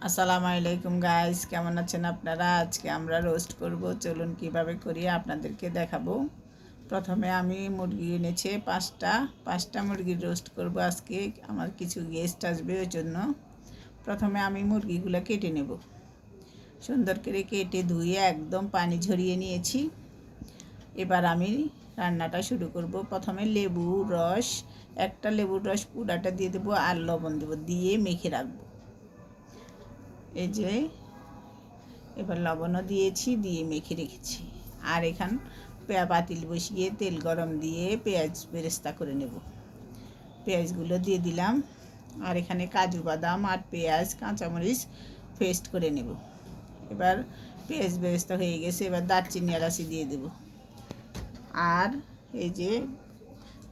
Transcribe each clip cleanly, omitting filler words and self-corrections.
আসসালামু আলাইকুম গাইস, কেমন আছেন আপনারা? আজকে আমরা রোস্ট করব, চলুন কিভাবে করি আপনাদেরকে দেখাবো। প্রথমে আমি মুরগি এনেছে পাঁচটা মুরগির রোস্ট করব আজকে। আমার কিছু গেস্ট আসবে, ওই জন্য প্রথমে আমি মুরগিগুলো কেটে নেব। সুন্দর করে কেটে ধুয়ে একদম পানি ঝরিয়ে নিয়েছি। এবার আমি রান্নাটা শুরু করব। প্রথমে একটা লেবুর রস পুরাটা দিয়ে দেবো, আর লবণ দেবো, দিয়ে মেখে রাখবো। এই যে এবার লবণও দিয়েছি, দিয়ে মেখে রেখেছি। আর এখান পাতিল বসিয়ে তেল গরম দিয়ে পেঁয়াজ বেরেস্তা করে নেব। পেঁয়াজগুলো দিয়ে দিলাম, আর এখানে কাজু বাদাম আর পেঁয়াজ কাঁচামরিচ পেস্ট করে নেব। এবার পেঁয়াজ বেরেস্তা হয়ে গেছে, এবার দারচিনি এলাচি দিয়ে দেব। আর এই যে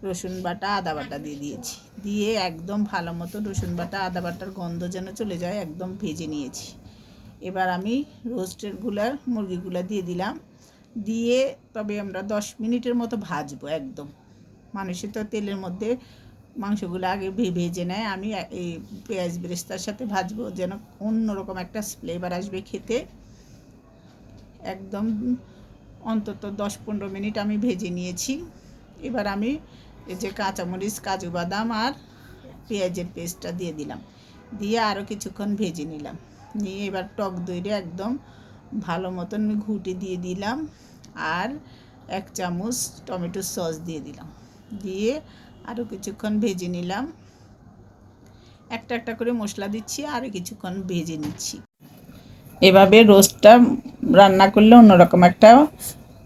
রসুন বাটা আদা বাটা দিয়ে দিয়েছি, দিয়ে একদম ভালো মতো রসুন বাটা আদা বাটার গন্ধ যেন চলে যায় একদম ভেজে নিয়েছি। এবার আমি মুরগিগুলো দিয়ে দিলাম, দিয়ে তবে আমরা 10 মিনিটের মতো ভাজবো। একদম মানুষের তো তেলের মধ্যে মাংসগুলো আগে ভেজে নেয়, আমি এই পেঁয়াজ বেরেস্তার সাথে ভাজবো, যেন অন্যরকম একটা ফ্লেভার আসবে খেতে। একদম অন্তত 10-15 মিনিট আমি ভেজে নিয়েছি। এবার আমি এই যে কাঁচামরিচ কাজু বাদাম আর পেঁয়াজের পেস্টটা দিয়ে দিলাম, দিয়ে আরও কিছুক্ষণ ভেজে নিলাম। নিয়ে এবার টক দইটা একদম ভালো মতন ঘুটে দিয়ে দিলাম, আর 1 চামচ টমেটো সস দিয়ে দিলাম, দিয়ে আরও কিছুক্ষণ ভেজে নিলাম। একটা একটা করে মশলা দিচ্ছি, আরও কিছুক্ষণ ভেজে নিচ্ছি। এভাবে রোস্টটা রান্না করলে অন্যরকম একটা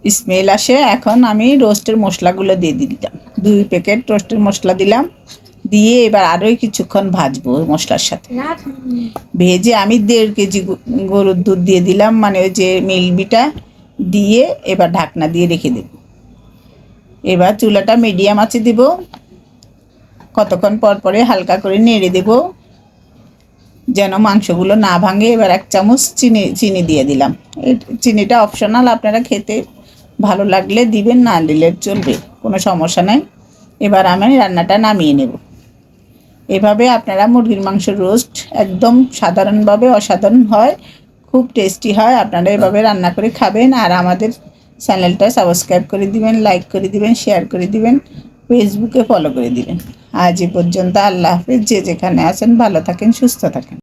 স্মেল আসে। এখন আমি রোস্টের মশলাগুলো দিয়ে দিলাম, 2 প্যাকেট রোস্টের মশলা দিলাম, দিয়ে এবার আরও কিছুক্ষণ ভাজবো মশলার সাথে। ভেজে আমি 1.5 কেজি গরুর দুধ দিয়ে দিলাম, মানে ওই যে মিল্কবিটা দিয়ে এবার ঢাকনা দিয়ে রেখে দেব। এবার চুলাটা মিডিয়াম আঁচে দেব, কতক্ষণ পর পরে হালকা করে নেড়ে দেব যেন মাংসগুলো না ভাঙে। এবার 1 চামচ চিনি দিয়ে দিলাম। চিনিটা অপশনাল, আপনারা খেতে ভালো লাগলে দিবেন, না দিলে চলবে, কোনো সমস্যা নেই। এবার আমি রান্নাটা নামিয়ে নেব। এভাবে আপনারা মুরগির মাংস রোস্ট একদম সাধারণভাবে অসাধারণ হয়, খুব টেস্টি হয়। আপনারা এভাবে রান্না করে খাবেন, আর আমাদের চ্যানেলটা সাবস্ক্রাইব করে দিবেন, লাইক করে দিবেন, শেয়ার করে দিবেন, ফেসবুকে ফলো করে দিবেন। আজ এ পর্যন্ত, আল্লাহ হাফেজ। যে যেখানে আছেন ভালো থাকেন, সুস্থ থাকেন।